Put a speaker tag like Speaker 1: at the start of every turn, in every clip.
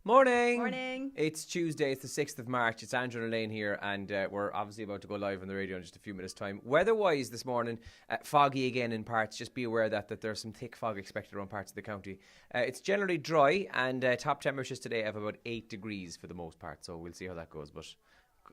Speaker 1: Morning.
Speaker 2: Morning.
Speaker 1: It's Tuesday, it's the 6th of March. It's Andrew and Elaine here, and we're obviously about to go live on the radio in just a few minutes' time. Weather-wise this morning, foggy again in parts. Just be aware that there's some thick fog expected around parts of the county. It's generally dry, and top temperatures today have about 8 degrees for the most part, so we'll see how that goes. But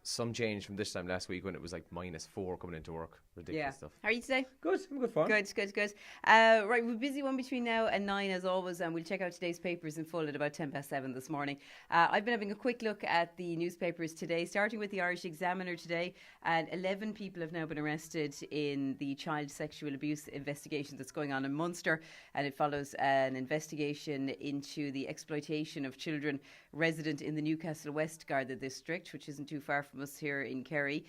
Speaker 1: some change from this time last week when it was like -4 coming into work. Ridiculous stuff.
Speaker 2: How are you today?
Speaker 1: Good. I'm good fun.
Speaker 2: Good. Right, we're busy one between now and 9 as always, and we'll check out today's papers in full at about 7:10 this morning. I've been having a quick look at the newspapers today, starting with the Irish Examiner today, and 11 people have now been arrested in the child sexual abuse investigation that's going on in Munster, and it follows an investigation into the exploitation of children resident in the Newcastle West Garda district, which isn't too far from us here in Kerry.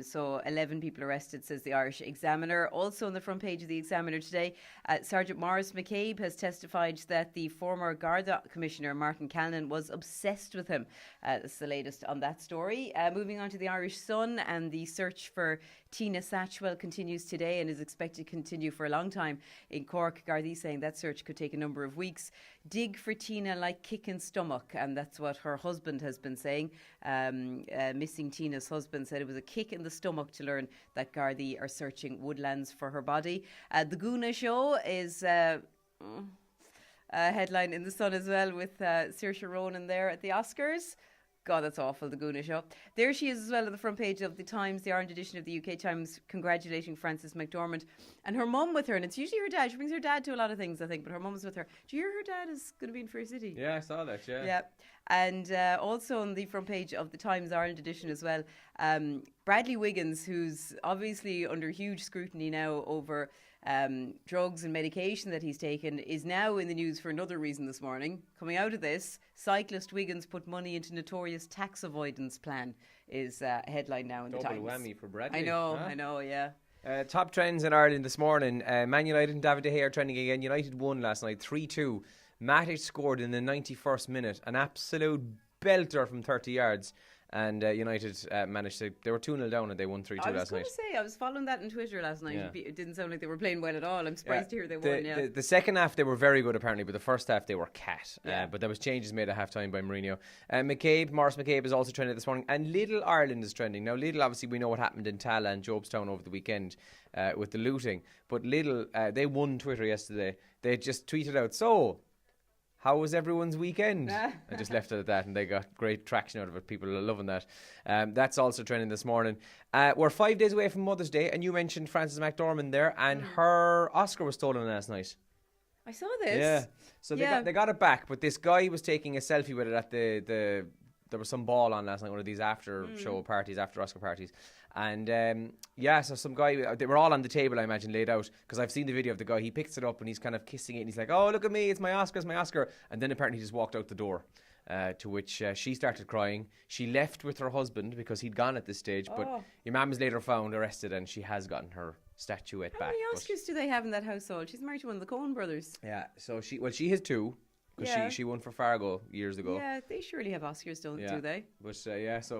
Speaker 2: So 11 people arrested, says the Irish Examiner. Also on the front page of the Examiner today, Sergeant Maurice McCabe has testified that the former Garda Commissioner Martin Callan was obsessed with him. That's the latest on that story. Moving on to the Irish Sun, and the search for Tina Satchwell continues today and is expected to continue for a long time in Cork. Gardaí saying that search could take a number of weeks. Dig for Tina like kicking stomach, and that's what her husband has been saying. Missing Tina's husband said it was a kick in the stomach to learn that Gardaí are searching woodlands for her body. The Guna Show is a headline in the Sun as well, with Saoirse Ronan there at the Oscars. God, that's awful, the Guna Show. There she is as well on the front page of the Times, the orange edition of the UK Times, congratulating Frances McDormand. And her mum with her, and it's usually her dad. She brings her dad to a lot of things, I think, but her mum's with her. Do you hear her dad is going to be in Fair City?
Speaker 1: Yeah, I saw that,
Speaker 2: Yeah. And also on the front page of the Times Ireland edition as well, Bradley Wiggins, who's obviously under huge scrutiny now over drugs and medication that he's taken, is now in the news for another reason this morning. Coming out of this, cyclist Wiggins put money into notorious tax avoidance plan is a headline now in the Times.
Speaker 1: Double whammy for Bradley.
Speaker 2: I know, yeah.
Speaker 1: Top trends in Ireland this morning. Man United and David De Gea are trending again. United won last night 3-2. Matic scored in the 91st minute, an absolute belter from 30 yards. And United managed to... They were 2-0 down and they won 3-2 last night.
Speaker 2: I was going to say, I was following that on Twitter last night.
Speaker 1: Yeah.
Speaker 2: It didn't sound like they were playing well at all. I'm surprised to hear they won,
Speaker 1: The second half, they were very good, apparently, but the first half, they were cat.
Speaker 2: Yeah.
Speaker 1: But there was changes made at half-time by Mourinho. Maurice McCabe is also trending this morning. And Little Ireland is trending. Now, Little, obviously, we know what happened in Tala and Jobstown over the weekend with the looting. But Little, they won Twitter yesterday. They just tweeted out, "So, how was everyone's weekend?" I just left it at that, and they got great traction out of it. People are loving that. That's also trending this morning. We're 5 days away from Mother's Day, and you mentioned Frances McDormand there, and her Oscar was stolen last night.
Speaker 2: I saw this.
Speaker 1: Yeah. So they got it back, but this guy was taking a selfie with it at there was some ball on last night, one of these after show parties, after Oscar parties. And so some guy, they were all on the table, I imagine, laid out, because I've seen the video of the guy. He picks it up and he's kind of kissing it and he's like, "Oh, look at me, it's my Oscar, it's my Oscar." And then apparently he just walked out the door, to which she started crying. She left with her husband because he'd gone at this stage, but your mum was later found arrested and she has gotten her statuette back.
Speaker 2: How many Oscars do they have in that household? She's married to one of the Coen brothers.
Speaker 1: Yeah, so she has 2. Because she won for Fargo years ago.
Speaker 2: Yeah, they surely have Oscars, do they?
Speaker 1: But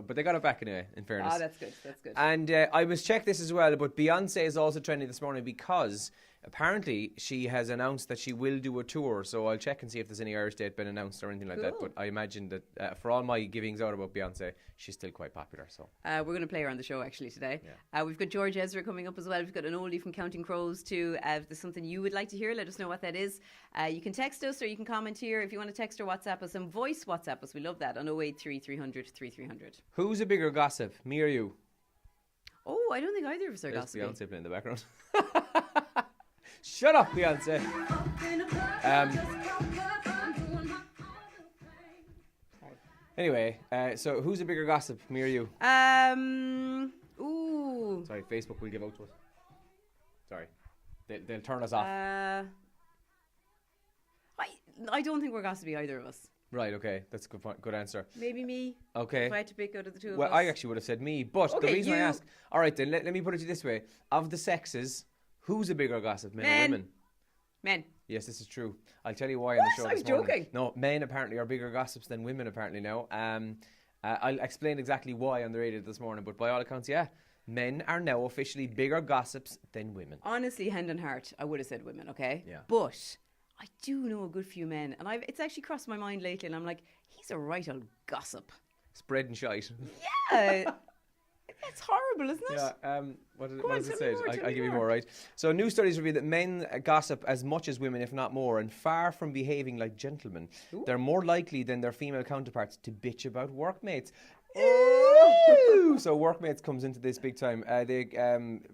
Speaker 1: but they got it back anyway, in fairness.
Speaker 2: That's good.
Speaker 1: And I must check this as well, but Beyonce is also trending this morning because apparently she has announced that she will do a tour. So I'll check and see if there's any Irish date been announced or anything like that. But I imagine that for all my givings out about Beyonce, she's still quite popular. So
Speaker 2: we're going to play her on the show actually today. Yeah. We've got George Ezra coming up as well. We've got an oldie from Counting Crows too. If there's something you would like to hear, let us know what that is. You can text us or you can comment here. If you want to text or WhatsApp us and voice WhatsApp us, we love that on 083 300 3300.
Speaker 1: Who's a bigger gossip, me or you?
Speaker 2: Oh, I don't think either of us are gossipy.
Speaker 1: Beyonce playing in the background. Shut up, Beyonce. Anyway, so who's a bigger gossip, me or you?
Speaker 2: Ooh.
Speaker 1: Sorry, Facebook will give out to us. Sorry, they'll turn us off.
Speaker 2: I don't think we're gossipy, either of us.
Speaker 1: Right, okay, that's a good answer.
Speaker 2: Maybe me.
Speaker 1: Okay.
Speaker 2: If I had to pick out of the two of us.
Speaker 1: Well, I actually would have said me, but the reason I ask... All right, then, let me put it to you this way. Of the sexes, who's a bigger gossip, men or women?
Speaker 2: Men.
Speaker 1: Yes, this is true. I'll tell you why on the show
Speaker 2: I was
Speaker 1: this morning.
Speaker 2: joking.
Speaker 1: No, men apparently are bigger gossips than women apparently now. I'll explain exactly why on the radio this morning, but by all accounts, yeah, men are now officially bigger gossips than women.
Speaker 2: Honestly, hand on heart, I would have said women, okay?
Speaker 1: Yeah.
Speaker 2: But I do know a good few men, and it's actually crossed my mind lately, and I'm like, he's a right old gossip.
Speaker 1: Spread and shite.
Speaker 2: Yeah. It's horrible, isn't it?
Speaker 1: Yeah, what
Speaker 2: Go on,
Speaker 1: does it
Speaker 2: tell me
Speaker 1: say?
Speaker 2: more,
Speaker 1: I'll
Speaker 2: tell me
Speaker 1: give you
Speaker 2: more.
Speaker 1: more, right? So new studies reveal that men gossip as much as women, if not more, and far from behaving like gentlemen. They're more likely than their female counterparts to bitch about workmates. Ooh! So workmates comes into this big time. They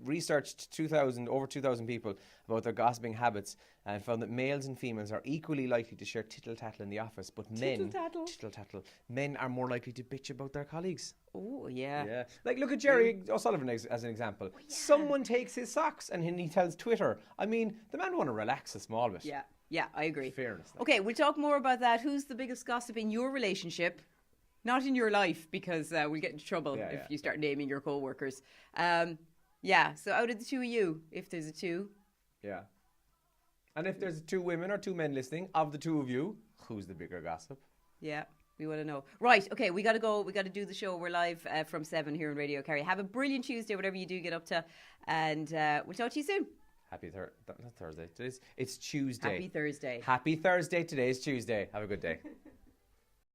Speaker 1: researched over 2,000 people about their gossiping habits and found that males and females are equally likely to share tittle-tattle in the office, but tittle-tattle, men are more likely to bitch about their colleagues.
Speaker 2: Oh, yeah.
Speaker 1: Yeah. Like, look at Jerry O'Sullivan as an example. Someone takes his socks and he tells Twitter. I mean, the man want to relax a small bit.
Speaker 2: Yeah, I agree.
Speaker 1: Fairness.
Speaker 2: Okay, we'll talk more about that. Who's the biggest gossip in your relationship? Not in your life, because we'll get into trouble if you start naming your co-workers. So out of the two of you, if there's a two.
Speaker 1: Yeah. And if there's two women or two men listening, of the two of you, who's the bigger gossip?
Speaker 2: Yeah, we want to know. Right, okay, we got to go. We got to do the show. We're live from 7 here on Radio Kerry. Have a brilliant Tuesday, whatever you do get up to. And we'll talk to you soon.
Speaker 1: Not Thursday. It's Tuesday.
Speaker 2: Happy Thursday.
Speaker 1: Happy Thursday. Today is Tuesday. Have a good day.